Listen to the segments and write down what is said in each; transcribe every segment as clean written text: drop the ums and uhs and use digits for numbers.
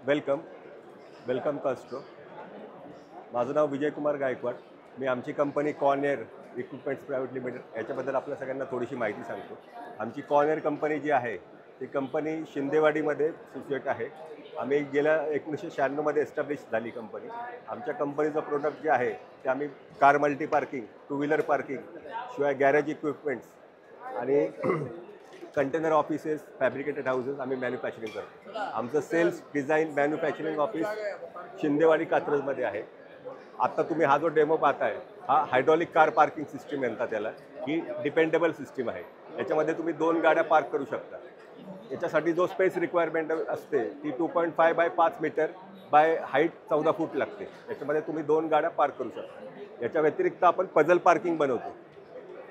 Welcome welcome Castro. माझं नाव विजयकुमार गायकवाड. मी आमची company कॉर्नेर equipments private limited याच्याबद्दल आपल्या सगळ्यांना थोडीशी माहिती सांगतो. आमची कॉर्नेर कंपनी जी आहे ती कंपनी शिंदेवाडीमध्ये सिच्युएट आहे. आम्ही गेल्या 1996मध्ये एस्टॅब्लिश झाली कंपनी. आमच्या कंपनीचं प्रोडक्ट जे आहे ते आम्ही car multi parking, two wheeler parking, शिवाय गॅरेज इक्विपमेंट्स आणि कंटेनर ऑफिसेस, फॅब्रिकेटेड हाऊसेस आम्ही मॅन्युफॅक्चरिंग करतो. आमचं sales, design, manufacturing office Shindewadi कात्रजमध्ये आहे. आत्ता तुम्ही हा जो डेमो पाहताय हा हायड्रॉलिक कार पार्किंग सिस्टीम म्हणतात त्याला. ही डिपेंडेबल सिस्टीम आहे. याच्यामध्ये तुम्ही 2 गाड्या पार्क करू शकता. याच्यासाठी जो स्पेस रिक्वायरमेंट असते ती 2.5 बाय 5 मीटर बाय हाईट 14 फूट लागते. याच्यामध्ये तुम्ही 2 गाड्या पार्क करू शकता. याच्या व्यतिरिक्त आपण पझल पार्किंग बनवतो.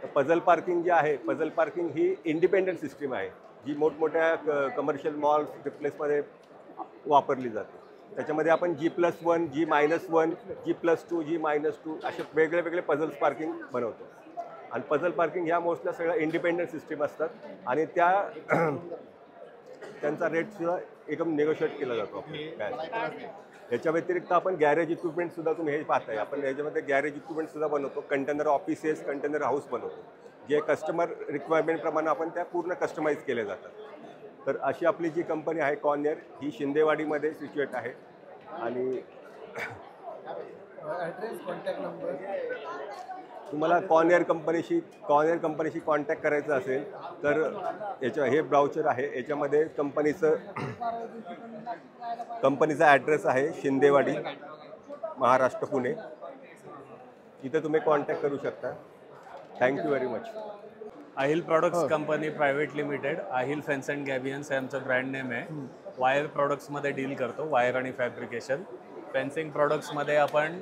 तर पझल पार्किंग जे आहे, पझल पार्किंग ही इंडिपेंडंट सिस्टीम आहे जी मोठमोठ्या कमर्शियल मॉल्स, रिप्लेसमध्ये वापरली जाते. त्याच्यामध्ये आपण G+1, G-1, G+2, G-2 असे वेगळे वेगळे पझल्स पार्किंग बनवतो. आणि पझल पार्किंग ह्या मोस्टल्या सगळ्या इंडिपेंडंट सिस्टीम असतात आणि त्यांचा रेटसुद्धा एकदम निगोशिएट केला जातो. याच्या व्यतिरिक्त आपण गॅरेज इक्विपमेंटसुद्धा तुम्ही हे पाहताय. आपण याच्यामध्ये गॅरेज इक्विपमेंटसुद्धा बनवतो. कंटेनर ऑफिसेस, कंटेनर हाऊस बनवतो. जे कस्टमर रिक्वायरमेंटप्रमाणे आपण त्या पूर्ण कस्टमाइज केल्या जातात. तर अशी आपली जी कंपनी आहे कॉर्नेर ही शिंदेवाडीमध्ये सिच्युएट आहे. आणि ॲड्रेस, कॉन्टॅक्ट नंबर. तुम्हाला कॉर्नेर कंपनीशी कॉन्टॅक्ट करायचं असेल तर हे ब्राउचर आहे. याच्यामध्ये कंपनीचा ॲड्रेस आहे शिंदेवाडी, महाराष्ट्र, पुणे. इथे तुम्ही कॉन्टॅक्ट करू शकता. Thank you very much. Aahil products company private limited, Aahil fence and gabions हे आमचं ब्रँड नेम आहे. वायर प्रोडक्ट्समध्ये डील करतो, वायर आणि फॅब्रिकेशन. फेन्सिंग प्रोडक्ट्समध्ये आपण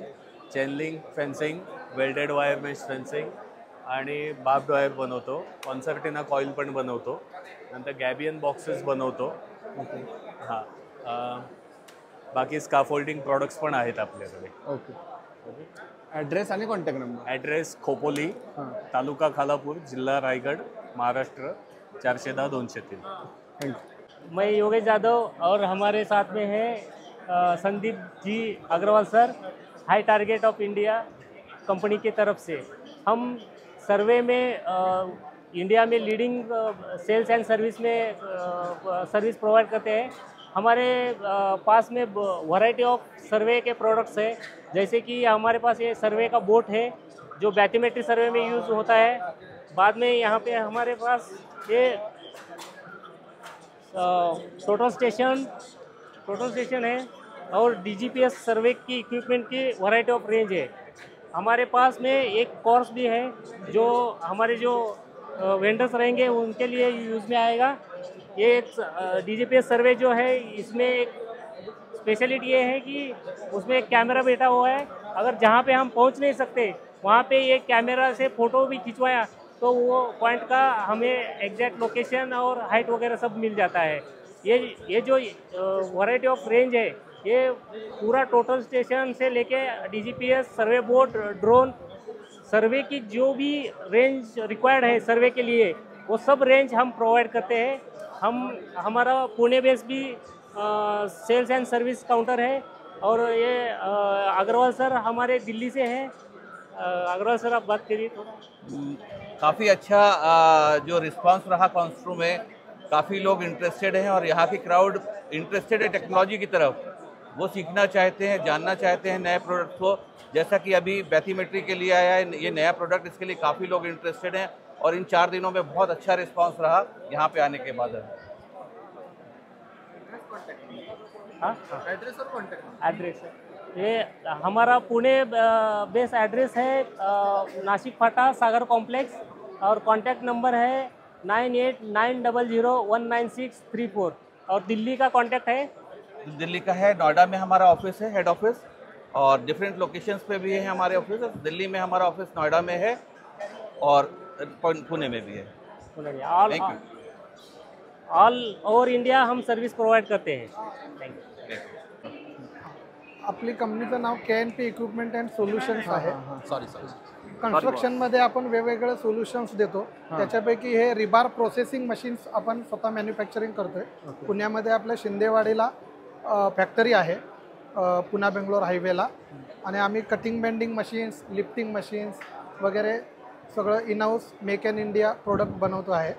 chain link fencing, welded wire mesh fencing आणि बार्ब्ड वायर बनवतो. कॉन्सर्टिना कॉईल पण बनवतो. नंतर गॅबियन बॉक्सेस बनवतो. हां, बाकी स्काफोल्डिंग प्रोडक्ट्स पण आहेत आपल्याकडे. ओके. ॲड्रेस आणि कॉन्टॅक्ट नंबर. ॲड्रेस खोपोली, तालुका खालापूर, जिल्हा रायगड, महाराष्ट्र 410-203. थँक्यू. मैं योगेश यादव और हमारे साथ में है Sandeep ji Agarwal sir, high target of India company की तरफ से. हम सर्वे में इंडिया में लीडिंग सेल्स एंड सर्विस में सर्विस प्रोवाइड करते हैं. हमारे पास में वैरायटी ऑफ सर्वे के प्रोडक्ट्स है. जैसे कि हमारे पास ये सर्वे का बोट है जो बैथीमेट्री सर्वे में यूज़ होता है. बाद में यहाँ पे हमारे पास ये टोटल स्टेशन है और DGPS सर्वे की इक्विपमेंट की वैरायटी ऑफ रेंज है. हमारे पास में एक कोर्स भी है जो हमारे जो वेंडर्स रहेंगे उनके लिए यूज़ में आएगा. ये DGPS सर्वे जो है इसमें एक स्पेशलिटी ये है कि उसमें एक कैमरा बैठा हुआ है. अगर जहाँ पे हम पहुँच नहीं सकते वहाँ पे ये कैमरा से फ़ोटो भी खिंचवाया तो वो पॉइंट का हमें एग्जैक्ट लोकेशन और हाइट वगैरह सब मिल जाता है. ये जो वैरायटी ऑफ रेंज है ये पूरा टोटल स्टेशन से लेके DGPS सर्वे बोट, ड्रोन सर्वे की जो भी रेंज रिक्वायर्ड है सर्वे के लिए वो सब रेंज हम प्रोवाइड करते हैं. हमारा पुणे बेस भी सेल्स एंड सर्विस काउंटर है. और ये अग्रवाल सर हमारे दिल्ली से हैं. अग्रवाल सर आप बात करिए थोड़ा. काफ़ी अच्छा जो रिस्पांस रहा कॉन्स्ट्रू में. काफ़ी लोग इंटरेस्टेड हैं और यहाँ की क्राउड इंटरेस्टेड है टेक्नोलॉजी की तरफ. वो सीखना चाहते हैं, जानना चाहते हैं नए प्रोडक्ट को. जैसा कि अभी बैथीमेट्री के लिए आया है ये नया प्रोडक्ट, इसके लिए काफ़ी लोग इंटरेस्टेड हैं और इन 4 दिनों में बहुत अच्छा रिस्पांस रहा यहाँ पे आने के बाद. ॲड्रेस और कॉन्टॅक्ट नंबर. एड्रेस ये हमारा पुणे बेस एड्रेस है नासिक फाटा सागर कॉम्प्लेक्स. और कॉन्टैक्ट नंबर है 9890019634. और दिल्ली का कॉन्टैक्ट है, दिल्ली का है, नोएडा में हमारा ऑफिस है, हेड ऑफिस. और डिफरेंट लोकेशंस पे भी है हमारे ऑफिस. दिल्ली में हमारा ऑफिस नोएडा में है और पुणे में भी है. Thank you. All over India हम सर्विस प्रोवाइड करते हैं. Thank you. आपली कंपनीचं नाव KNP इक्विपमेंट अँड सोल्युशन्स आहे. सॉरी. कन्स्ट्रक्शनमध्ये आपण वेगवेगळे सोल्युशन्स देतो. त्याच्यापैकी हे रिबार प्रोसेसिंग मशीन्स आपण स्वतः मॅन्युफॅक्चरिंग करतोय. पुण्यामध्ये आपल्या शिंदेवाडीला फॅक्टरी आहे पुणा बेंगलोर हायवेला. आणि आम्ही cutting bending machines, lifting machines वगैरे सगळं in house make in India product बनवतो आहे.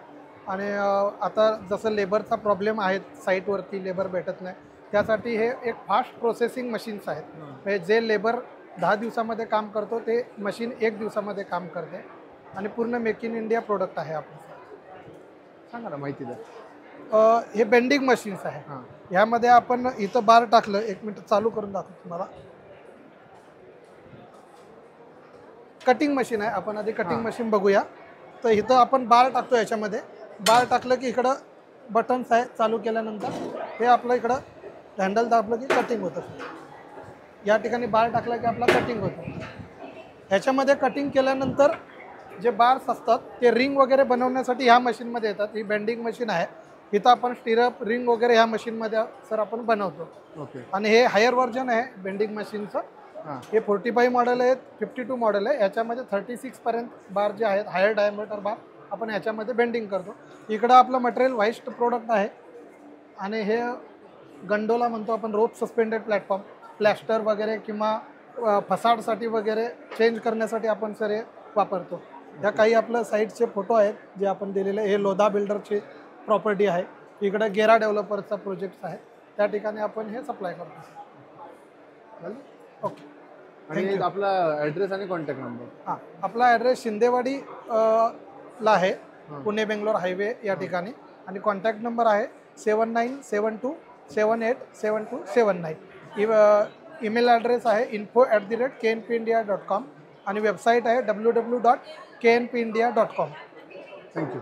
आणि आता जसं लेबरचा प्रॉब्लेम आहे, साईटवरती लेबर भेटत नाही, त्यासाठी हे एक फास्ट प्रोसेसिंग मशीन्स आहेत. म्हणजे जे लेबर 10 दिवसामध्ये काम करतो ते मशीन 1 दिवसामध्ये काम करते. आणि पूर्ण मेक इन इंडिया प्रोडक्ट आहे आपलं. सांगा ना, माहिती द्या. हे बेंडिंग मशीन्स आहे. ह्यामध्ये आपण इथं बार टाकलं, 1 मिनिट चालू करून दाखवतो तुम्हाला. कटिंग मशीन आहे. आपण आधी कटिंग मशीन बघूया. तर इथं आपण बार टाकतो. याच्यामध्ये बार टाकलं की इकडं बटन्स आहे. चालू केल्यानंतर हे आपलं इकडं हँडल दाबलं की कटिंग होतं. या ठिकाणी बार टाकला की आपला कटिंग होतं. ह्याच्यामध्ये कटिंग केल्यानंतर जे बार्स असतात ते रिंग वगैरे बनवण्यासाठी ह्या मशीनमध्ये येतात. ही बेंडिंग मशीन आहे. इथं आपण स्टिरअप रिंग वगैरे ह्या मशीनमध्ये सर आपण बनवतो. ओके. आणि हे हायर व्हर्जन आहे बेंडिंग मशीनचं. हे 45 मॉडेल आहेत, 52 मॉडेल आहे. याच्यामध्ये 36पर्यंत बार जे आहेत, हायर डायमीटर बार आपण ह्याच्यामध्ये बेंडिंग करतो. इकडं आपलं मटेरियल व्हाईस्ट प्रोडक्ट आहे. आणि हे गंडोला म्हणतो आपण, रोप सस्पेंडेड प्लॅटफॉर्म, प्लॅस्टर वगैरे किंवा फसाडसाठी वगैरे चेंज करण्यासाठी आपण सर हे वापरतो. ह्या काही आपलं साईटचे फोटो आहेत जे आपण दिलेले. हे लोधा बिल्डरची प्रॉपर्टी आहे. इकडे गेरा डेव्हलपर्सचा प्रोजेक्ट आहे, त्या ठिकाणी आपण हे सप्लाय करतो. ओके. आणि आपला ॲड्रेस आणि कॉन्टॅक्ट नंबर. हां, आपला ॲड्रेस शिंदेवाडी ला आहे, पुणे बेंगलोर हायवे या ठिकाणी. आणि कॉन्टॅक्ट नंबर आहे 7972787279. ईमेल ॲड्रेस आहे info@knpindia.com. आणि वेबसाईट आहे www.knpindia.com. Thank you.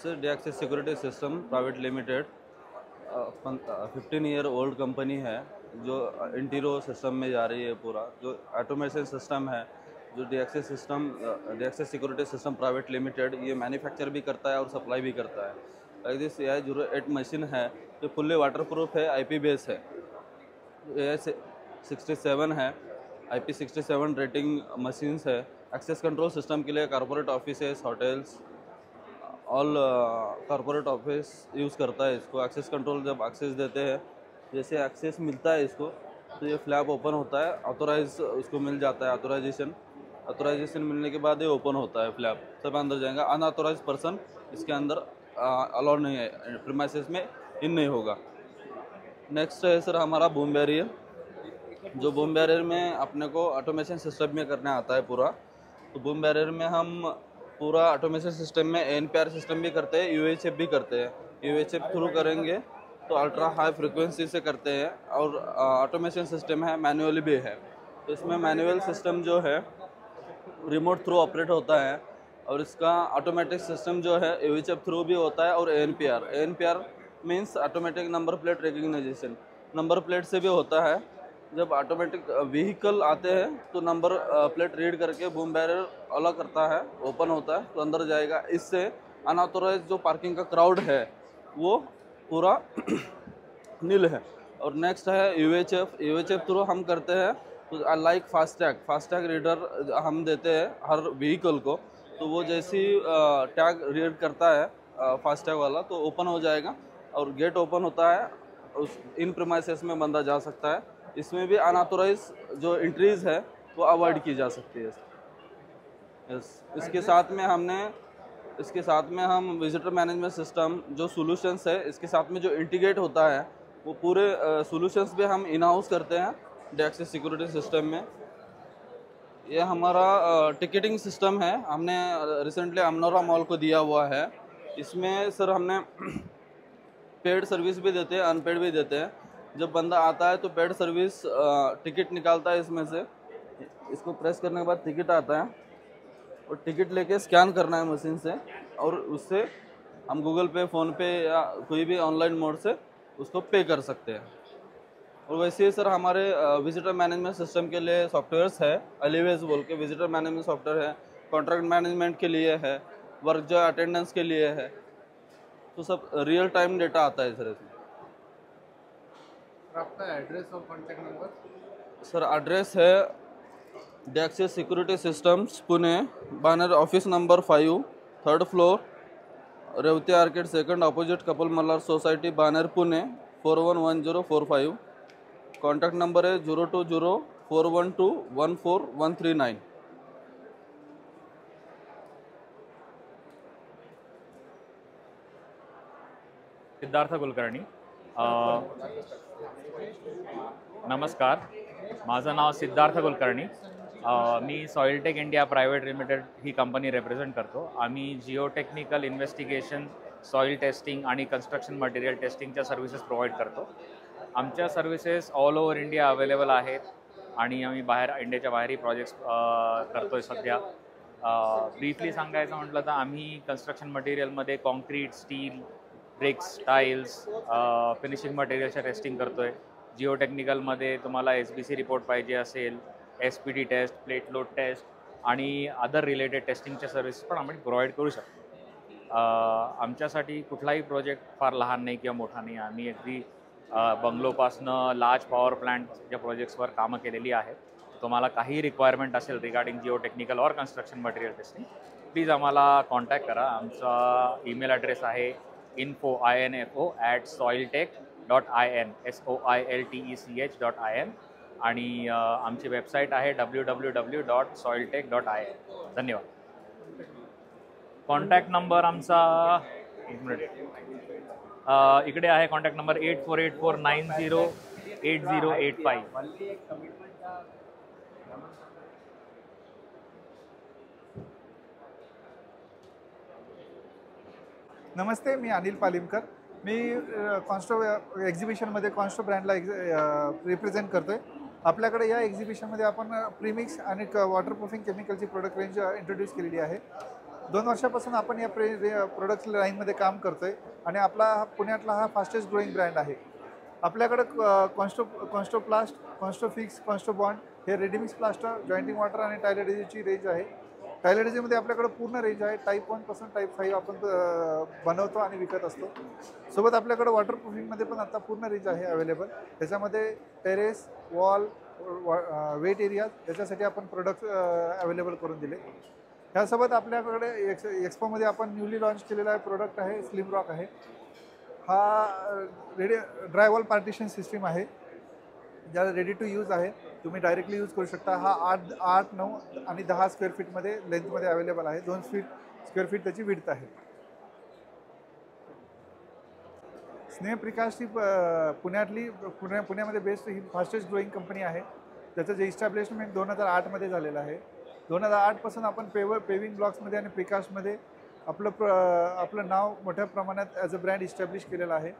Sir DXS security system private limited 15 year old company है जो इंटीरो सिस्टम में जा रही है. पूरा जो ऑटोमेशन सिस्टम है, जो DXS security system private limited ये मैन्युफैक्चर भी करता है और सप्लाई भी करता है. लाइक दिस AI08 मशीन है जो फुल्ली वाटरप्रूफ है, IP बेस है. AI67 है, IP67 रेटिंग मशीन्स है. एक्सेस कंट्रोल सिस्टम के लिए corporate offices, hotels, all corporate office use करता है इसको. एक्सेस कंट्रोल जब एक्सेस देते हैं, जैसे एक्सेस मिलता है इसको, तो ये फ्लैप ओपन होता है, ऑथोराइज उसको मिल जाता है ऑथोराइजेशन मिलने के बाद ये ओपन होता है फ्लैप, सब अंदर जाएगा. अनऑथोराइज पर्सन इसके अंदर अलाउड नहीं है, प्रीमाइसेस में इन नहीं होगा. नेक्स्ट है सर हमारा बूम बैरियर. जो बूम बैरियर में अपने को ऑटोमेशन सिस्टम में करने आता है पूरा. तो बूम बैरियर में हम पूरा ऑटोमेशन सिस्टम में ANPR सिस्टम भी करते हैं, UHF भी करते हैं. UHF थ्रू करेंगे तो अल्ट्रा हाई फ्रिक्वेंसी से करते हैं. और ऑटोमेशन सिस्टम है, मैनुअली भी है. तो इसमें मैनुअल सिस्टम जो है रिमोट थ्रू ऑपरेट होता है. और इसका ऑटोमेटिक सिस्टम जो है UHF थ्रू भी होता है. और ANPR means automatic number plate recognisation, number plate से भी होता है. जब ऑटोमेटिक व्हीकल आते हैं तो नंबर प्लेट रीड करके बूम बैरियर अलग करता है, ओपन होता है तो अंदर जाएगा. इससे अनऑथोराइज जो पार्किंग का क्राउड है वो पूरा नील है. और नेक्स्ट है UHF थ्रू हम करते हैं. तो लाइक फास्टैग रीडर हम देते हैं हर व्हीकल को. तो वो जैसी टैग रीड करता है फास्टैग वाला तो ओपन हो जाएगा और गेट ओपन होता है. उस इन प्रीमाइसेस में बंदा जा सकता है. इसमें भी अनऑथोराइज जो एंट्रीज है वो अवॉइड की जा सकती है. इसके साथ में हम विजिटर मैनेजमेंट सिस्टम जो सॉल्यूशंस है, इसके साथ में जो इंटीग्रेट होता है वो पूरे सॉल्यूशंस भी हम इन हाउस करते हैं DXS सिक्योरिटी सिस्टम में. ये हमारा टिकटिंग सिस्टम है, हमने रिसेंटली अमनोरा मॉल को दिया हुआ है. इसमें सर हमने पेड सर्विस भी देते हैं, अनपेड भी देते हैं. जब बंदा आता है तो पेड सर्विस टिकट निकालता है, इसमें से इसको प्रेस करने के बाद टिकट आता है और टिकट लेके स्कैन करना है मशीन से. और उससे हम गूगल पे, फ़ोन पे या कोई भी ऑनलाइन मोड से उसको पे कर सकते हैं. और वैसे ही सर हमारे विजिटर मैनेजमेंट सिस्टम के लिए सॉफ्टवेयर्स है, एलिवेज बोल के विजिटर मैनेजमेंट सॉफ्टवेयर है. कॉन्ट्रैक्ट मैनेजमेंट के लिए है, वर्क जो अटेंडेंस के लिए है. तो सब रियल टाइम डेटा आता है सर इसमें. आपका एड्रेस और कॉन्टैक्ट नंबर. सर एड्रेस है DXS security systems Pune, Baner office number 5, 3rd floor, Revati arcade, 2nd opposite Kapil Malhar society, Baner Pune 411045. Contact number आहे 0204121439. सिद्धार्थ कुलकर्णी. नमस्कार, माझं नाव सिद्धार्थ कुलकर्णी. मी सॉइलटेक इंडिया प्रायव्हेट लिमिटेड ही कंपनी रिप्रेझेंट करतो. आम्ही जिओटेक्निकल इन्व्हेस्टिगेशन, सॉईल टेस्टिंग आणि कन्स्ट्रक्शन मटेरियल टेस्टिंगच्या सर्व्हिसेस प्रोव्हाइड करतो. आमच्या services all over India available आहेत आणि आम्ही इंडियाच्या बाहेरही प्रोजेक्ट्स करतो आहे सध्या. ब्रीफली सांगायचं म्हटलं तर आम्ही कन्स्ट्रक्शन मटेरियलमध्ये concrete, steel, bricks, tiles, finishing मटेरियलच्या टेस्टिंग करतो आहे. जिओटेक्निकलमध्ये तुम्हाला SBC रिपोर्ट पाहिजे असेल, SPD test, plate load test आणि अदर रिलेटेड टेस्टिंगच्या सर्व्हिसेस पण आम्ही प्रोव्हाइड करू शकतो. आमच्यासाठी कुठलाही प्रोजेक्ट फार लहान नाही किंवा मोठा नाही. आम्ही अगदी बंगलोपासनं लार्ज पॉवर प्लांटच्या प्रोजेक्ट्सवर कामं केलेली आहेत. तुम्हाला काही रिक्वायरमेंट असेल regarding geotechnical or construction material testing, please आम्हाला कॉन्टॅक्ट करा. आमचा ईमेल ॲड्रेस आहे info@soiltech.in soiltech.in आणि आमची वेबसाईट आहे www.soiltech.in. धन्यवाद. कॉन्टॅक्ट नंबर आमचा इकडे आहे. Contact number 8484908085. नमस्ते, मी अनिल पालिमकर. मी कॉन्स्टो एक्झिबिशनमध्ये कॉन्स्टो ब्रँडला रिप्रेझेंट करतो आहे. आपल्याकडे या एक्झिबिशनमध्ये आपण प्रीमिक्स आणि वॉटरप्रूफिंग केमिकलची प्रोडक्ट रेंज इंट्रोड्यूस केलेली आहे. 2 वर्षापासून आपण या प्रोडक्ट लाईनमध्ये काम करतो आहे आणि आपला पुण्यातला हा फास्टेस्ट ग्रोईंग ब्रँड आहे. आपल्याकडं कॉन्स्टो प्लास्ट, कॉन्स्टो फिक्स, कॉन्स्टो बॉन्ड हे रेडीमिक्स प्लास्टर, जॉईंटिंग वॉटर आणि टायलेडीची रेंज आहे. टायलेडीमध्ये आपल्याकडे पूर्ण रेंज आहे. टाईप 1 पासून टाईप 5 आपण बनवतो आणि विकत असतो. सोबत आपल्याकडे वॉटरप्रूफिंगमध्ये पण आता पूर्ण रेंज आहे अवेलेबल. त्याच्यामध्ये टेरेस, वॉल, वेट एरिया याच्यासाठी आपण प्रोडक्ट अवेलेबल करून दिले. ह्यासोबत आपल्याकडे एक्सपोमध्ये आपण न्यूली लॉन्च केलेला प्रोडक्ट आहे स्लिम रॉक आहे. हा ड्रायवॉल पार्टिशन सिस्टीम आहे, ज्याला रेडी टू यूज आहे. तुम्ही डायरेक्टली यूज करू शकता. हा 8, 9 आणि 10 स्क्वेअर फीटमध्ये लेंथमध्ये अवेलेबल आहे. 2 स्क्वेअर फीट त्याची विड्थ आहे. स्नेहप्रकाश ही पुण्यामध्ये बेस्ट ही फास्टेस्ट ग्रोईंग कंपनी आहे. त्याचं जे इस्टॅब्लिशमेंट 2008मध्ये झालेलं आहे. 2008पासून आपण पेविंग ब्लॉक्समध्ये आणि प्रिकास्टमध्ये आपलं नाव मोठ्या प्रमाणात ॲज अ ब्रँड इस्टॅब्लिश केलेलं आहे.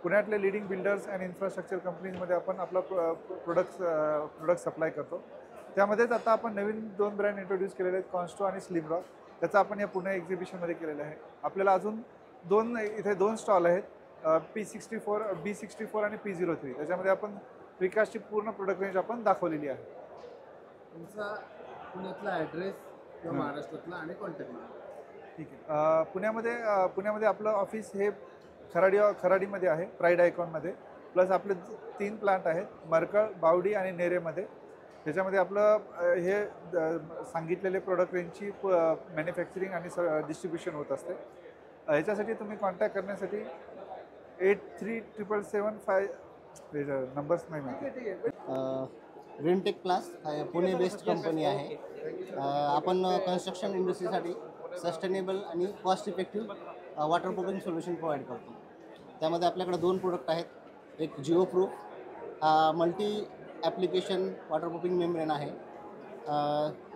पुण्यातले लिडिंग बिल्डर्स अँड इन्फ्रास्ट्रक्चर कंपनीजमध्ये आपण आपला प्रोडक्ट सप्लाय करतो. त्यामध्येच आता आपण नवीन 2 ब्रँड इंट्रोड्यूस केलेले आहेत, कॉन्स्टो आणि स्लिम रॉक. त्याचा आपण या पुणे एक्झिबिशनमध्ये केलेलं आहे. आपल्याला अजून इथे 2 स्टॉल आहेत, P64, B64 आणि P03. त्याच्यामध्ये आपण प्रिकास्टची पूर्ण प्रोडक्ट रेंज आपण दाखवलेली आहे. तुमचा पुण्यातला ॲड्रेस किंवा महाराष्ट्रातला आणि कॉन्टॅक्ट नंबर. ठीक आहे. पुण्यामध्ये आपलं ऑफिस हे खराडीमध्ये आहे, प्राईड आयकॉनमध्ये. प्लस आपले 3 प्लांट आहेत, मरकळ, बावडी आणि नेरेमध्ये. त्याच्यामध्ये आपलं हे सांगितलेले प्रोडक्ट रेंजची मॅन्युफॅक्चरिंग आणि डिस्ट्रीब्युशन होत असते. ह्याच्यासाठी तुम्ही कॉन्टॅक्ट करण्यासाठी 837775 नंबर्स नाही माहिती. ग्रीनटेक प्लास पुणे बेस्ड कंपनी आहे. आपण कन्स्ट्रक्शन इंडस्ट्रीसाठी सस्टेनेबल आणि cost effective waterproofing solution provide करतो. त्यामध्ये आपल्याकडे 2 प्रोडक्ट आहेत. एक जिओ प्रूफ हा मल्टी ॲप्लिकेशन वॉटरप्रूफिंग मेम्ब्रेन आहे.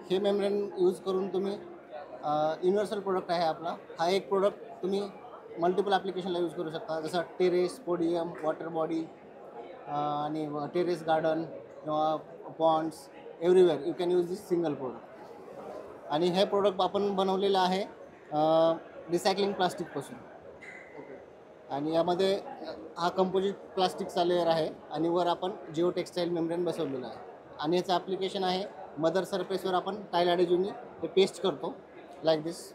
हे मेम्ब्रेन यूज करून तुम्ही युनिव्हर्सल प्रोडक्ट आहे आपला. हा एक प्रोडक्ट तुम्ही मल्टिपल ॲप्लिकेशनला यूज करू शकता, जसं टेरेस, पोडियम, वॉटर बॉडी आणि टेरेस गार्डन किंवा ponds, everywhere you can use this single product. आणि हे प्रोडक्ट आपण बनवलेलं आहे रिसायकलिंग प्लास्टिकपासून. आणि यामध्ये हा कंपोजिट प्लास्टिकचा लेअर आहे आणि वर आपण जिओ टेक्स्टाईल मेम्ब्रेन बसवलेला आहे. आणि याचं ॲप्लिकेशन आहे मदर सरफेसवर आपण टाईल ॲडेजिव्हनी हे पेस्ट करतो लाईक दिस.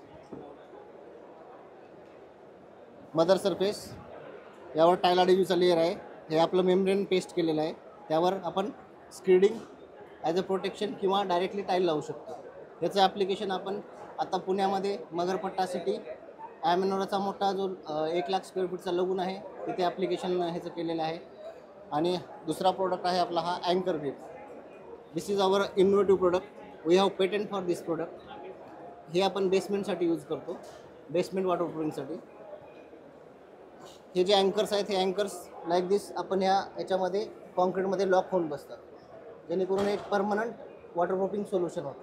मदर सरफेस यावर टाईल ॲडेजिव्हचा लेअर आहे. हे आपलं मेम्ब्रेन पेस्ट केलेलं आहे. त्यावर आपण स्क्रीडिंग ॲज अ प्रोटेक्शन किंवा डायरेक्टली टाईल लावू शकतो. याचं ॲप्लिकेशन आपण आता पुण्यामध्ये मगरपट्टा सिटी, ॲमेनोराचा मोठा जो 1,00,000 स्क्वेअर फूटचा लगून आहे तिथे ॲप्लिकेशन ह्याचं केलेलं आहे. आणि दुसरा प्रोडक्ट आहे आपला हा अँकर grip. This is our innovative product. We have patent for this product. हे आपण बेसमेंटसाठी यूज करतो, बेसमेंट वॉटरप्रूफिंगसाठी. हे जे अँकर्स आहेत हे अँकर्स लाईक दिस आपण याच्यामध्ये कॉन्क्रीटमध्ये लॉक होऊन बसतात, जेणेकरून एक परमनंट वॉटरप्रूफिंग सोल्युशन होतं.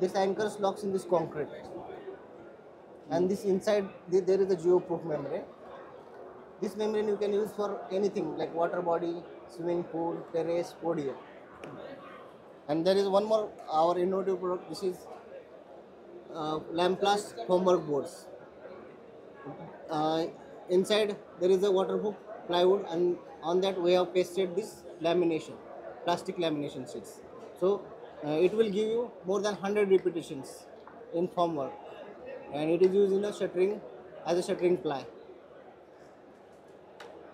This anchors locks in this concrete and this inside there is a geoproof membrane. This membrane you can use for anything like water body, swimming pool, terrace, podium. And there is one more our innovative product. This is Lamplast formwork boards. Inside there is a waterproof plywood, and on that we have pasted this lamination, plastic lamination sheets. So it will give you more than 100 repetitions in formwork. And it is used in a shuttering as a shuttering ply.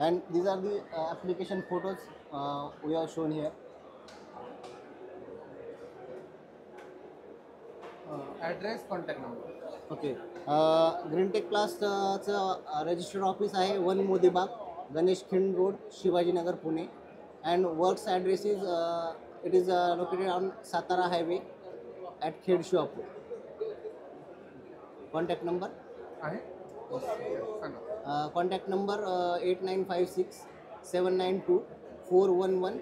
And these are the application photos we have shown here. Address contact number. Okay. Greentech क्लासचं registered office आहे 1 Modibaug, Ganesh Khind road, Shivajinagar, Pune. And works address is it is located on Satara highway at Khed Shiwapur. Contact number आहे contact number 8956 792 411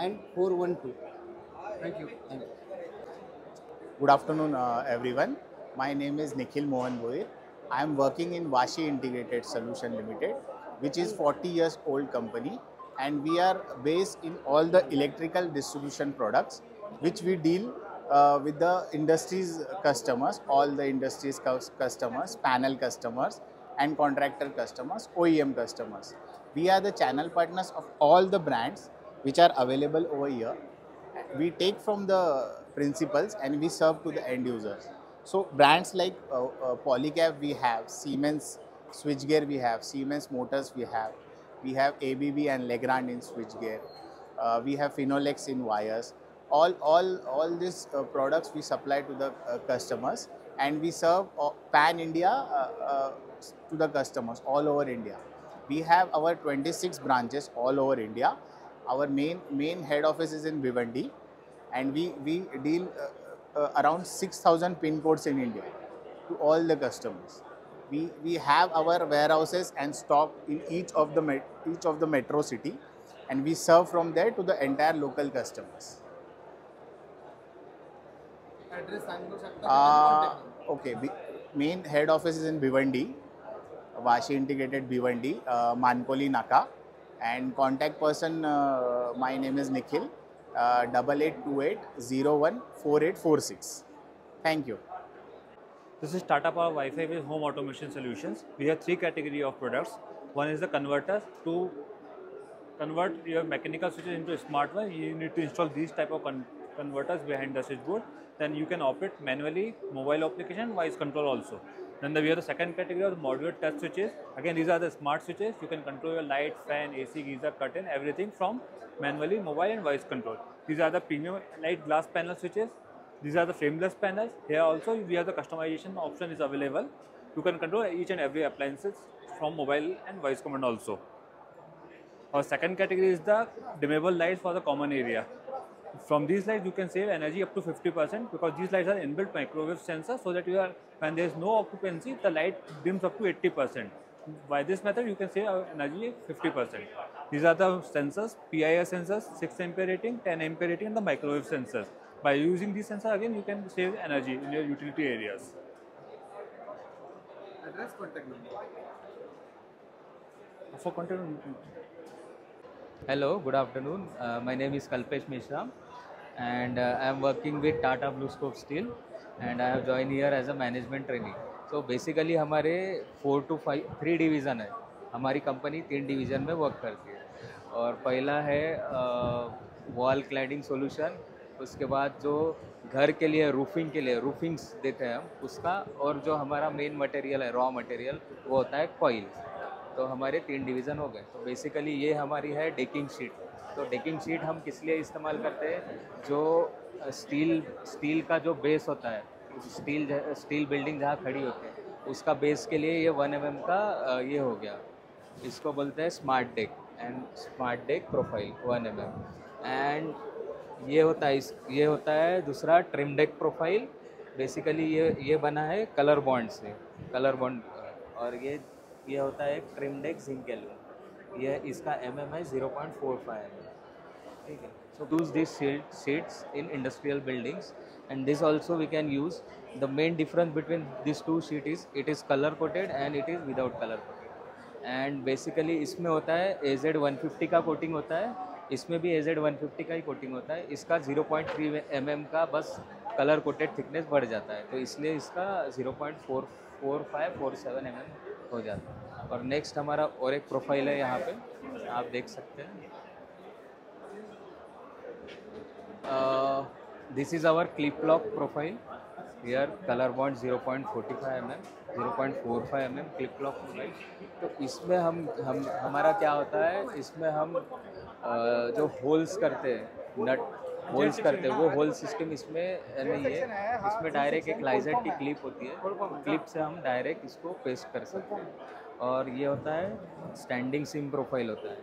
and 412. Thank you. Good afternoon, everyone. My name is Nikhil Mohan Boir. I am working in Vashi Integrated Solution Limited, which is 40 years old company, and we are based in all the electrical distribution products which we deal with the industries customers, all the industries customers, panel customers and contractor customers, OEM customers. We are the channel partners of all the brands which are available over here. We take from the principals and we serve to the end users. So brands like Polycab we have, Siemens switchgear we have, Siemens motors we have ABB and Legrand in switchgear, we have Finolex in wires. All these products we supply to the customers, and we serve pan India to the customers all over India. We have our 26 branches all over India. Our main head office is in Bhiwandi, and we deal around 6,000 pin codes in India to all the customers. We have our warehouses and stock in each of the metro city, and we serve from there to the entire local customers. Address सांगू शकता? Okay, main head office is in Bhiwandi, Vashi Integrated Bhiwandi, Mankoli Naka, and contact person, my name is Nikhil, 8828014846. Thank you. This is Tata Power Wi-Fi with home automation solutions. We have 3 category of products. One is the converters. To convert your mechanical switches into a smart one, you need to install these type of converters behind the switchboard. Then you can operate manually mobile application, voice control also. Then we have the second category of the modular touch switches. Again, these are the smart switches. You can control your light, fan, AC, geyser, curtain, everything from manually, mobile and voice control. These are the premium light glass panel switches. These are the frameless panels. Here also we have the customization option is available. You can control each and every appliances from mobile and voice command also. Our second category is the dimmable lights for the common area. From these lights you can save energy up to 50% because these lights are inbuilt microwave sensor, so that when there is no occupancy the light dims up to 80%. By this method you can save energy 50%. These are the sensors, PIR sensors, 6 ampere rating, 10 ampere rating and the microwave sensors. By using these sensors again you can save energy in your utility areas. Address contact number. For content. Hello, good afternoon. My name is Kalpesh Mishra, and I am working with Tata BlueScope Steel, and I have joined here as a management trainee. So basically हमारे 4 to 5 3 division है. हमारी company 3 division में work करती है. और पहला है wall cladding solution, उसके बाद जो घर के लिए रूफिंग के लिए रूफिंग्स देते हैं हम उसका, और जो हमारा मेन मटेरियल है रॉ मटेरियल वो होता है कॉइल. तो हमारे 3 डिवीज़न हो गए. तो बेसिकली ये हमारी है डेकिंग शीट. तो डेकिंग शीट हम किस लिए इस्तेमाल करते हैं, जो स्टील का जो बेस होता है, स्टील बिल्डिंग जहाँ खड़ी होती है उसका बेस के लिए ये 1 mm का ये हो गया, इसको बोलते हैं smart deck end smart deck profile 1 mm। End ये होता है दूसरा ट्रिम डेक प्रोफाइल। बेसिकली ये बना है कलर बॉन्ड से, कलर बॉन्ड। और ये होता है ट्रिम डेक जिंक एल्यूम, ये इसका mm है 0.45 mm, ठीक है। So use these sheets in industrial buildings, and this also we can use. The main difference between these two sheet is it is color coated and it is without color coated। And basically इसमें होता है AZ 150 का coating होता है, इसमें भी AZ 150 का ही coating होता है। इसका 0.3 mm का बस कलर कोटेड थिकनेस बढ़ जाता है, तो इसलिए इसका 0.445-47 mm हो जाता है। और नेक्स्ट हमारा और एक प्रोफाइल है, यहाँ पे आप देख सकते हैं। This is our clip lock profile. Here color bond 0.45 mm, 0.45 mm clip lock profile। तो इसमें हमारा क्या होता है, इसमें हम जो होल्स करते हैं, नट होल्स करते हैं, वो होल सिस्टम इसमें नहीं है। इसमें डायरेक्ट एक लाइजर की क्लिप होती है, क्लिप से हम डायरेक्ट इसको पेस्ट कर सकते हैं। और ये होता है स्टैंडिंग सिम प्रोफाइल होता है,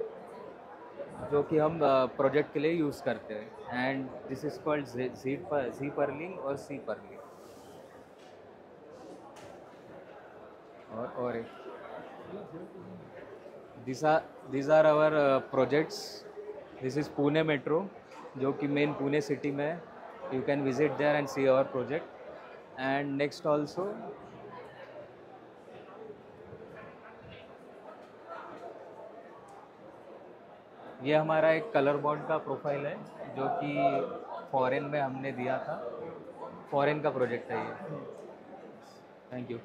जो कि हम प्रोजेक्ट के लिए यूज़ करते हैं। And this is called G purling और सी पर्लिंग। और एक this are our projects. This is Pune metro, जो कि मेन पुणे सिटी में है। You can visit there and see our project. And next also ये हमारा एक कलर बॉन्ड का प्रोफाइल है, जो कि फॉरेन में हमने दिया था, फॉरेन का प्रोजेक्ट है ये। Thank you.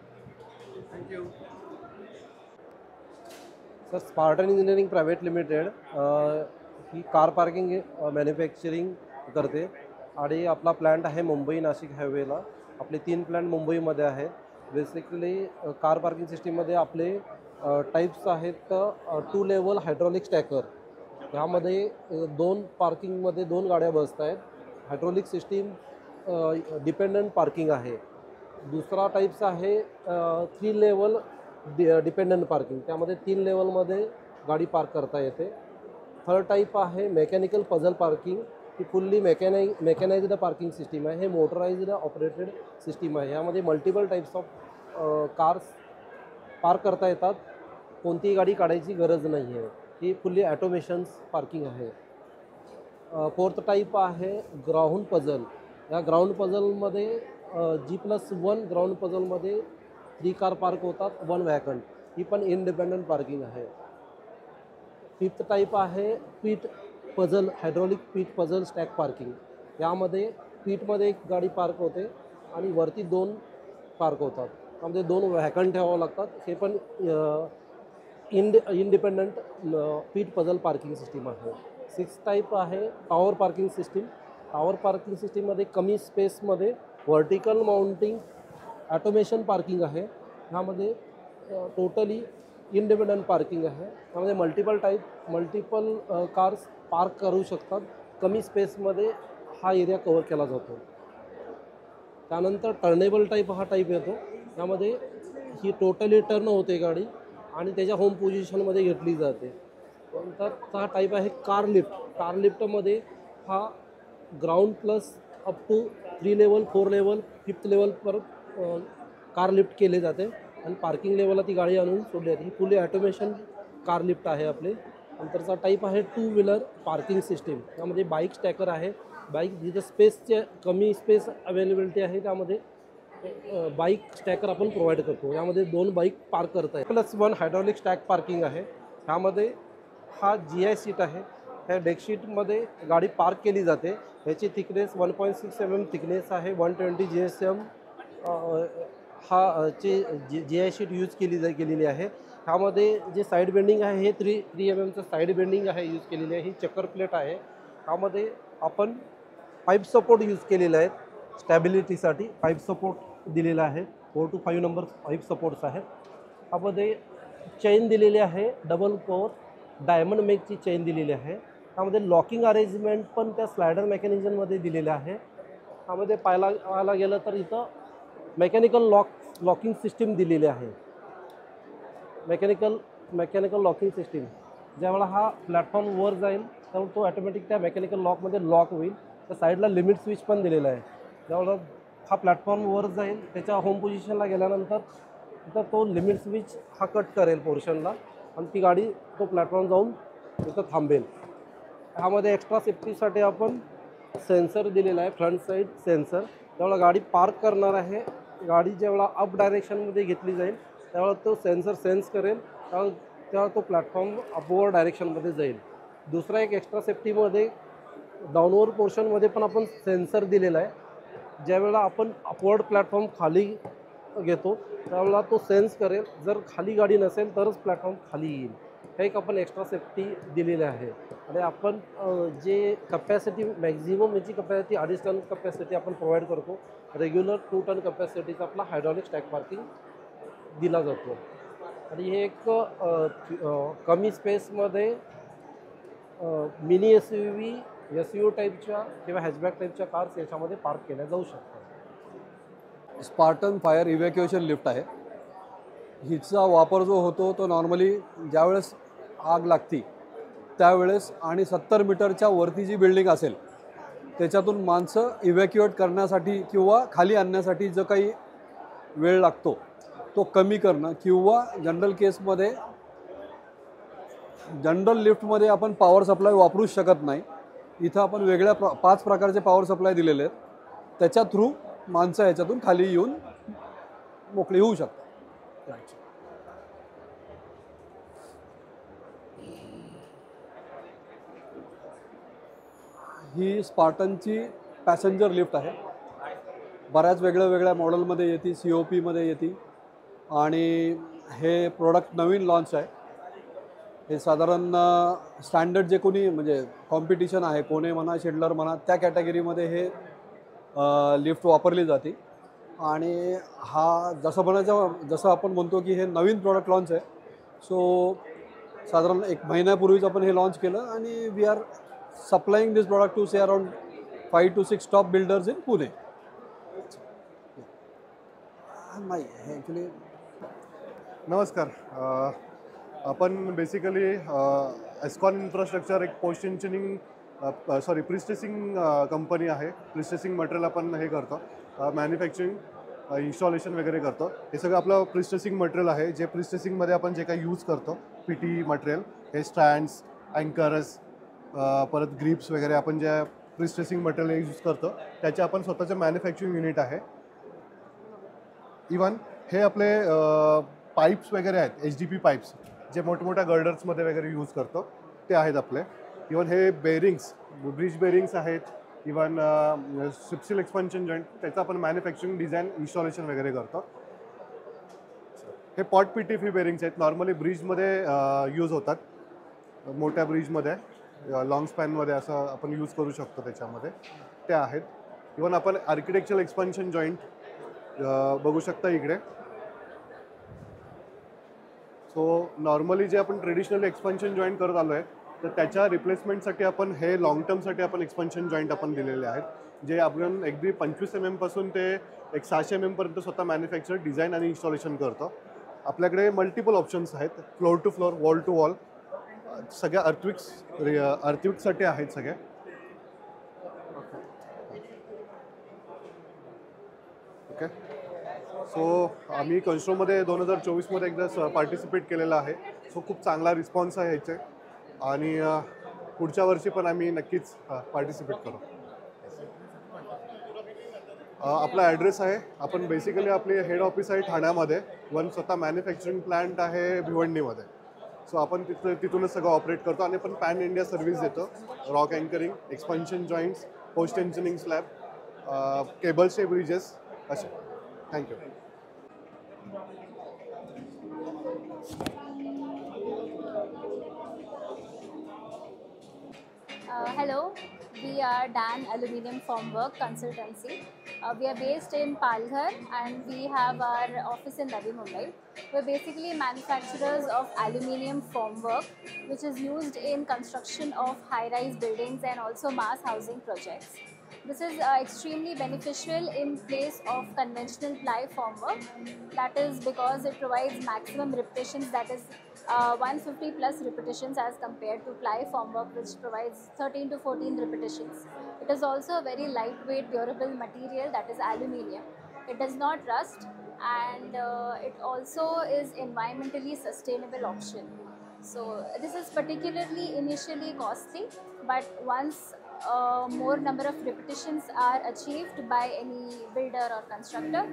Sir, Spartan engineering private limited he car parking manufacturing करते आणि आपला प्लॅन्ट आहे मुंबई नाशिक हायवेला। आपले 3 प्लॅन्ट मुंबईमध्ये आहेत। बेसिकली कार पार्किंग सिस्टीममध्ये आपले टाईप्स आहेत 2 लेवल हायड्रॉलिक स्टॅकर। ह्यामध्ये 2 पार्किंगमध्ये 2 गाड्या बसत आहेत। हायड्रॉलिक सिस्टीम डिपेंडंट पार्किंग आहे। दुसरा टाईप्स आहे 3 लेवल डिपेंडंट पार्किंग, त्यामध्ये 3 लेवलमध्ये गाडी पार्क करता येते। थर्ड टाईप आहे मेकॅनिकल पझल पार्किंग, ही फुल्ली मेकॅनाइज्ड पार्किंग सिस्टीम आहे। हे मोटराइज्ड ऑपरेटेड सिस्टीम आहे। यामध्ये multiple types of cars park करता येतात, कोणतीही गाडी काढायची गरज नाही आहे। ही फुल्ली ॲटोमेशन्स पार्किंग आहे। फोर्थ टाईप आहे ग्राउंड पझल। या ग्राउंड पझलमध्ये G+1 ग्राउंड पझलमध्ये 3 कार पार्क होतात, 1 व्हॅकंट। ही पण इंडिपेंडंट पार्किंग आहे। फिफ्थ टाईप आहे pit puzzle, hydraulic pit puzzle stack parking. यामध्ये पीटमध्ये एक गाडी पार्क होते आणि वरती 2 पार्क होतात, त्यामध्ये 2 व्हॅकंट ठेवावं लागतात। हे पण इंडिपेंडंट पीट पझल पार्किंग सिस्टीम आहे। 6th टाईप आहे tower parking system. Tower parking सिस्टीममध्ये कमी स्पेसमध्ये व्हर्टिकल माउंटिंग ॲटोमेशन पार्किंग आहे। ह्यामध्ये टोटली इंडिपेंडंट पार्किंग आहे। त्यामध्ये मल्टिपल कार्स पार्क करू शकतात। कमी स्पेसमध्ये हा एरिया कव्हर केला जातो। त्यानंतर टर्नेबल टाईप हा टाईप येतो, त्यामध्ये ही टोटली टर्न होते गाडी आणि त्याच्या होम पोझिशनमध्ये घेतली जाते। नंतर हा टाईप आहे कार लिफ्ट। कार लिफ्टमध्ये हा ground plus up to 3 level 4 level 5th level पर कार लिफ्ट केले जाते आणि पार्किंग लेवलला ती गाडी आणून सोडली जाते। ही फुली ॲटोमेशन कार लिफ्ट आहे आपले। नंतरचा टाईप आहे 2 व्हीलर पार्किंग सिस्टीम। त्यामध्ये बाईक स्टॅकर आहे। बाईक जिथे स्पेसचे कमी स्पेस अवेलेबिलिटी आहे, त्यामध्ये बाईक स्टॅकर आपण प्रोव्हाइड करतो। यामध्ये 2 बाईक पार्क करता येईल। +1 हायड्रॉलिक स्टॅक पार्किंग आहे। ह्यामध्ये हा GI सीट आहे। ह्या डेक शीटमध्ये गाडी पार्क केली जाते। ह्याची थिकनेस 1.6 mm थिकनेस आहे। 120 GSM हा GI शीट यूज केलेली आहे। ह्यामध्ये जे साईड बेंडिंग आहे हे 3 mm साईड बेंडिंग आहे यूज केलेली आहे। ही चक्कर प्लेट आहे। ह्यामध्ये आपण पाईप सपोर्ट यूज केलेले आहेत स्टॅबिलिटीसाठी। पाईप सपोर्ट दिलेला आहे, 4 to 5 नंबर पाईप सपोर्ट्स आहेत। ह्यामध्ये चेन दिलेली आहे, डबल कोर डायमंड मेकची चेन दिलेली आहे। त्यामध्ये लॉकिंग अरेंजमेंट पण त्या स्लायडर मेकॅनिझममध्ये दिलेलं आहे। त्यामध्ये पाहायला गेलं तर इथं मेकॅनिकल लॉकिंग सिस्टीम दिलेली आहे. मेकॅनिकल लॉकिंग सिस्टीम ज्यावेळेला हा प्लॅटफॉर्म वर जाईल त्यावेळेला तो ऑटोमॅटिक त्या मेकॅनिकल लॉकमध्ये लॉक होईल. त्या साईडला लिमिट स्विच पण दिलेला आहे. ज्यावेळेला हा प्लॅटफॉर्म वर जाईल त्याच्या होम पोझिशनला गेल्यानंतर तिथं तो लिमिट स्विच हा कट करेल पोर्शनला आणि ती गाडी तो प्लॅटफॉर्म जाऊन तिथं थांबेल. ह्यामध्ये एक्स्ट्रा सेफ्टीसाठी आपण सेन्सर दिलेला आहे, फ्रंट साईड सेन्सर. त्यावेळेला गाडी पार्क करणार आहे, गाडी जेव्हा अप डायरेक्शनमध्ये घेतली जाईल त्यावेळेला तो सेन्सर सेन्स करेल, तेव्हा तो प्लॅटफॉर्म अपवर्ड डायरेक्शनमध्ये जाईल. दुसरा एक एक्स्ट्रा सेफ्टीमध्ये डाऊनवर्ड पोर्शनमध्ये पण आपण सेन्सर दिलेला आहे. ज्यावेळेला आपण अपवर्ड प्लॅटफॉर्म खाली घेतो त्यावेळेला तो सेन्स करेल, जर खाली गाडी नसेल तरच प्लॅटफॉर्म खाली येईल. हे एक आपण एक्स्ट्रा सेफ्टी दिलेली आहे. आणि आपण जे कपॅसिटी मॅक्झिमम याची कपॅसिटी 2.5 टन कपॅसिटी आपण प्रोव्हाइड करतो. रेग्युलर 2 टन कपॅसिटीचा आपला हायड्रॉलिक स्टॅक पार्किंग दिला जातो. आणि हे एक कमी स्पेसमध्ये मिनी SUV टाईपच्या किंवा हॅचबॅक टाईपच्या कार्स याच्यामध्ये पार्क केल्या जाऊ शकतात. स्पार्टन फायर इव्हॅक्युएशन लिफ्ट आहे. हिचा वापर जो होतो तो नॉर्मली ज्यावेळेस आग लागती त्यावेळेस आणि 70 मीटरच्या वरती जी बिल्डिंग असेल त्याच्यातून माणसं इव्हॅक्युएट करण्यासाठी किंवा खाली आणण्यासाठी जो काही वेळ लागतो तो कमी करणं, किंवा जनरल केसमध्ये जनरल लिफ्टमध्ये आपण पॉवर सप्लाय वापरूच शकत नाही. इथं आपण वेगळ्या 5 प्रकारचे पॉवर सप्लाय दिलेले आहेत. त्याच्या थ्रू माणसं ह्याच्यातून खाली येऊन मोकळी होऊ शकतात. ही स्पार्टनची पॅसेंजर लिफ्ट आहे. बऱ्याच वेगळ्या मॉडेलमध्ये येते, COPमध्ये येते. आणि हे प्रोडक्ट नवीन लॉन्च आहे. हे साधारण स्टँडर्ड जे कोणी म्हणजे कॉम्पिटिशन आहे, कोणे म्हणा शिडलर म्हणा, त्या कॅटेगरीमध्ये हे लिफ्ट वापरली जाते. आणि हा जसं आपण म्हणतो की हे नवीन प्रोडक्ट लॉन्च आहे. सो साधारण 1 महिन्यापूर्वीच आपण हे लॉन्च केलं आणि we are supplying this product to say around 5 to 6 top builders in Pune. नाही ॲक्च्युली नमस्कार. आपण बेसिकली एस्कॉन इन्फ्रास्ट्रक्चर एक पोस्ट इंजिनिअरिंग प्रिस्टेसिंग कंपनी आहे. प्रिस्टेसिंग मटेरियल आपण हे करतो, मॅन्युफॅक्चरिंग इन्स्टॉलेशन वगैरे करतो. हे सगळं आपलं प्रिस्टेसिंग मटेरियल आहे. जे प्रिस्टेसिंगमध्ये आपण जे काही यूज करतो PT मटेरियल, हे स्टँड्स, अँकर्स, परत ग्रिप्स वगैरे आपण ज्या प्रिस्टेसिंग मटेरियल यूज करतो त्याचे आपण स्वतःचं मॅन्युफॅक्चरिंग युनिट आहे. इवन हे आपले पाईप्स वगैरे आहेत, HDP पाईप्स जे मोठमोठ्या गर्डर्समध्ये वगैरे यूज करतो ते आहेत आपले. इवन हे बेरिंग्स, ब्रिज बेरिंग्स आहेत. इवन सिप्सिल एक्सपान्शन जॉईंट त्याचं आपण मॅन्युफॅक्चरिंग, डिझाईन, इन्स्टॉलेशन वगैरे करतो. हे पॉट PTFE बेरिंग्स आहेत. नॉर्मली ब्रिजमध्ये यूज होतात, मोठ्या ब्रिजमध्ये, लॉंग स्पॅनमध्ये असं आपण यूज करू शकतो त्याच्यामध्ये, ते आहेत. इवन आपण आर्किटेक्चरल एक्सपान्शन जॉईंट बघू शकता इकडे. सो नॉर्मली जे आपण ट्रेडिशनल एक्सपान्शन जॉईंट करत आलो आहे तर त्याच्या रिप्लेसमेंटसाठी आपण हे लॉंग टर्मसाठी आपण एक्सपान्शन जॉईंट आपण दिलेले आहेत, जे आपण अगदी 25 mm पासून ते एक 600 mm पर्यंत स्वतः मॅन्युफॅक्चर, डिझाईन आणि इन्स्टॉलेशन करतो. आपल्याकडे मल्टिपल ऑप्शन्स आहेत, floor to floor, wall to wall, सगळ्या अर्थविक्ससाठी आहेत सगळे. ओके. सो आम्ही कन्स्ट्रोमध्ये 2024मध्ये एकदा पार्टिसिपेट केलेलं आहे. सो खूप चांगला रिस्पॉन्स आहे ह्याचे आणि पुढच्या वर्षी पण आम्ही नक्कीच पार्टिसिपेट करू. आपला ॲड्रेस आहे, आपण बेसिकली आपली हेड ऑफिस आहे ठाण्यामध्ये, स्वतः मॅन्युफॅक्चरिंग प्लांट आहे भिवंडीमध्ये. सो आपण तिथूनच सगळं ऑपरेट करतो आणि आपण पॅन इंडिया सर्व्हिस देतो. Rock anchoring, expansion joints, post engineering slab, केबल्सचे ब्रिजेस असे. Thank you. Hello, we are Dan Aluminium Formwork Consultancy. We are based in Palghar and we have our office in Navi Mumbai. We're basically manufacturers of aluminium formwork which is used in construction of high-rise buildings and also mass housing projects. This is extremely beneficial in place of conventional ply formwork. That is because it provides maximum repetitions, that is 150 plus repetitions as compared to ply formwork, which provides 13 to 14 repetitions. It is also a very lightweight, durable material, that is aluminium. It does not rust, and it also is environmentally sustainable option. So this is particularly initially costly, but once more number of repetitions are achieved by any builder or constructor,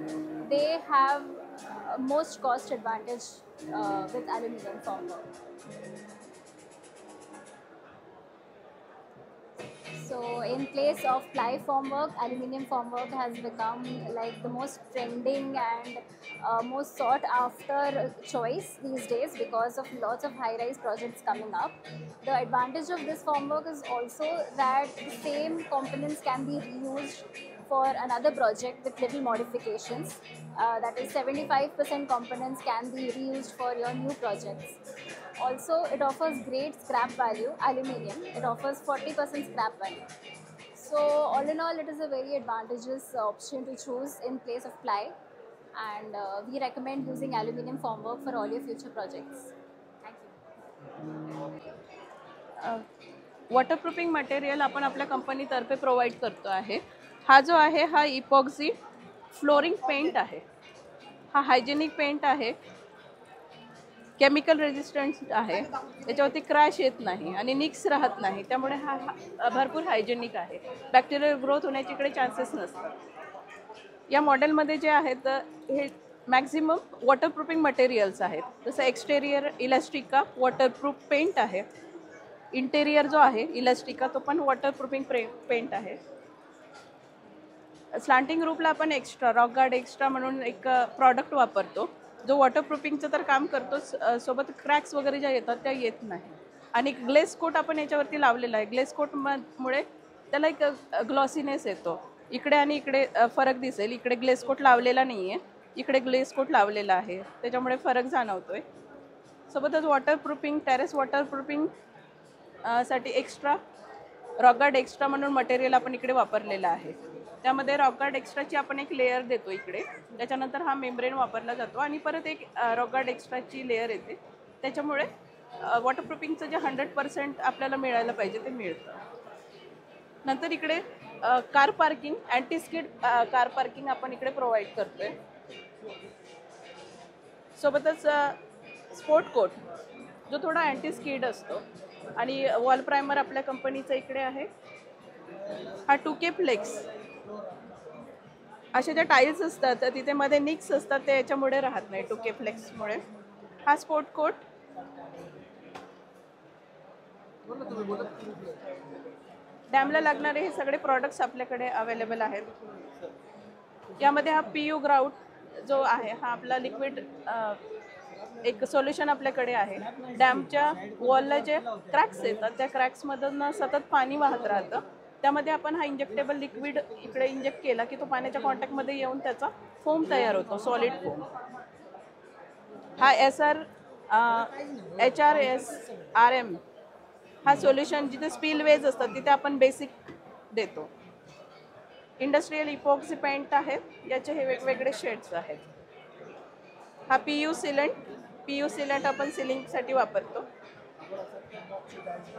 they have most cost advantage with aluminium formwork. So in place of ply formwork, aluminium formwork has become like the most trending and most sought after choice these days because of lots of high-rise projects coming up. The advantage of this formwork is also that the same components can be reused for another project with little modifications. That is 75% components can be reused for your new projects. Also, it offers great scrap value, aluminium. It offers 40% scrap value. So, all in all, it is a very advantageous option to choose in place of ply. And we recommend using aluminium formwork for all your future projects. Thank you. Waterproofing material आपण आपल्या कंपनीतर्फे provide करतो आहे. हा जो आहे हा epoxy flooring paint आहे. हा हायजेनिक पेंट आहे, केमिकल रेजिस्टंट आहे, त्याच्यावरती क्रॅश येत नाही आणि निक्स राहत नाही, त्यामुळे हा भरपूर हायजेनिक आहे. बॅक्टेरियल ग्रोथ होण्याची इकडे चान्सेस नसतात. या मॉडेलमध्ये जे आहेत हे मॅक्झिमम वॉटरप्रूफिंग मटेरियल्स आहेत. जसं एक्सटेरियर इलास्टिका वॉटरप्रूफ पेंट आहे. इंटेरियर जो आहे इलास्टिका तो पण वॉटरप्रूफिंग पेंट आहे. स्लांटिंग रूफला आपण एक्स्ट्रा रॉक गार्ड एक्स्ट्रा म्हणून एक प्रॉडक्ट वापरतो जो वॉटरप्रूफिंगचं तर काम करतो, सोबत क्रॅक्स वगैरे ज्या येतात त्या येत नाही. आणि ग्लेस कोट आपण याच्यावरती लावलेला आहे. ग्लेस कोटमुळे त्याला एक ग्लॉसीनेस येतो. इकडे आणि इकडे फरक दिसेल. इकडे ग्लेस कोट लावलेला नाही आहे, इकडे ग्लेस कोट लावलेला आहे, त्याच्यामुळे फरक जाणवतोय. सोबतच वॉटरप्रूफिंग टेरेस वॉटरप्रूफिंग साठी एक्स्ट्रा रॉक गार्ड एक्स्ट्रा म्हणून मटेरियल आपण इकडे वापरलेलं आहे. त्यामध्ये रॉक गार्ड एक्स्ट्राची आपण एक लेयर देतो इकडे, त्याच्यानंतर हा मेम्ब्रेन वापरला जातो आणि परत एक रॉक गार्ड एक्स्ट्राची लेयर येते. त्याच्यामुळे वॉटरप्रूफिंगचं जे 100% आपल्याला मिळायला पाहिजे ते मिळतं. नंतर इकडे car parking anti skid car parking आपण इकडे प्रोव्हाइड करतोय. सोबतच स्पोर्ट कोट जो थोडा अँटी स्किड असतो आणि वॉल प्रायमर आपल्या कंपनीचा इकडे आहे. हा 2K फ्लेक्स अशा ज्या टाईल्स असतात तिथे मध्ये निक्स असतात ते याच्यामुळे राहत नाही 2K फ्लेक्समुळे. हा स्पोर्ट कोट डॅमला लागणारे हे सगळे प्रॉडक्ट्स आपल्याकडे अवेलेबल आहेत. यामध्ये हा PU ग्राउट जो आहे हा आपला लिक्विड एक सोल्युशन आपल्याकडे आहे. डॅमच्या वॉलला जे क्रॅक्स येतात त्या क्रॅक्समधून सतत पाणी वाहत राहतं, त्यामध्ये आपण हा इंजेक्टेबल लिक्विड इकडे इंजेक्ट केला की तो पाण्याच्या कॉन्टॅक्टमध्ये येऊन त्याचा फोम तयार होतो, सॉलिड फोम. हा HRSRM हा सोल्युशन जिथे स्पिलवेज असतात तिथे आपण बेसिक देतो. इंडस्ट्रियल इपॉक्सी पेंट आहे, याचे हे वेगवेगळे शेड्स आहेत. हा PU सिलेंट आपण सिलिंगसाठी वापरतो.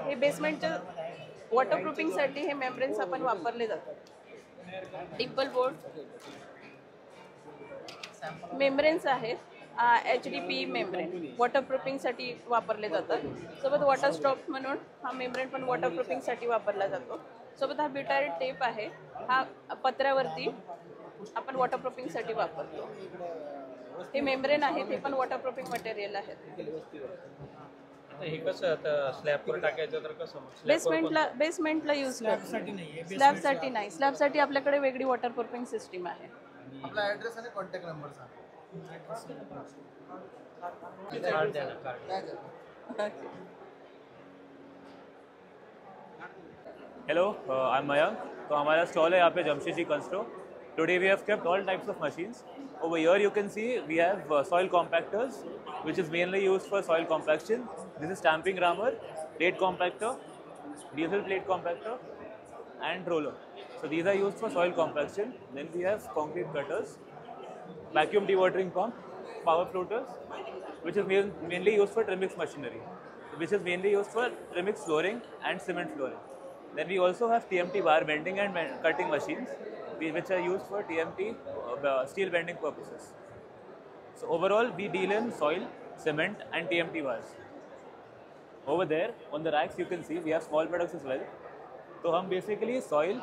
हे बेसमेंटच्या वॉटरप्रूफिंगसाठी हे मेम्ब्रेन्स आपण वापरले जातात. डिम्पल बोर्ड मेम्ब्रेन्स आहेत, HDPE मेम्ब्रेन वॉटरप्रूफिंगसाठी वापरले जातात. सोबत वॉटर स्टॉप म्हणून हा मेम्ब्रेन पण वॉटरप्रूफिंगसाठी वापरला जातो. सोबत हा ब्युटायरेट टेप आहे, हा पत्र्यावरती आपण वॉटरप्रूफिंगसाठी वापरतो. हे मेम्ब्रेन आहे, ते पण वॉटरप्रूफिंग मटेरियल आहे. हे कसं आता स्लॅबवर टाकायचं तर कसं बेसमेंटला यूज करतो. स्लॅबसाठी नाही, स्लॅबसाठी आपल्याकडे वेगळी वॉटरप्रूफिंग सिस्टीम आहे. आपला ॲड्रेस आणि कॉन्टॅक्ट नंबर सांगा. Hello, I am Mayank. तो हमारा स्टॉल है यहाँ पे Jamshedji कंस्ट्रो. Today we have kept all types of machines. Over here you can see we have soil compactors, which is mainly used for soil compaction. This is stamping rammer, plate compactor, diesel plate compactor, and roller. So these are used for soil compaction. Then we have concrete cutters, vacuum dewatering pump, power floaters, which is mainly used for trimix machinery, which is mainly used for trimix flooring and cement flooring. Then we also have TMT bar bending and cutting machines, which are used for TMT steel bending purposes. So overall, we deal in soil, cement and TMT bars. Over there on the racks you can see we have small products as well. तो हम basically soil,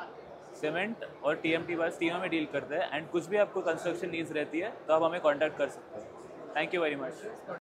cement और TMT bars तीनों में deal करते हैं end कुछ भी आपको construction needs रहती है तो आप हमें कांटेक्ट कर सकते हैं. Thank you very much.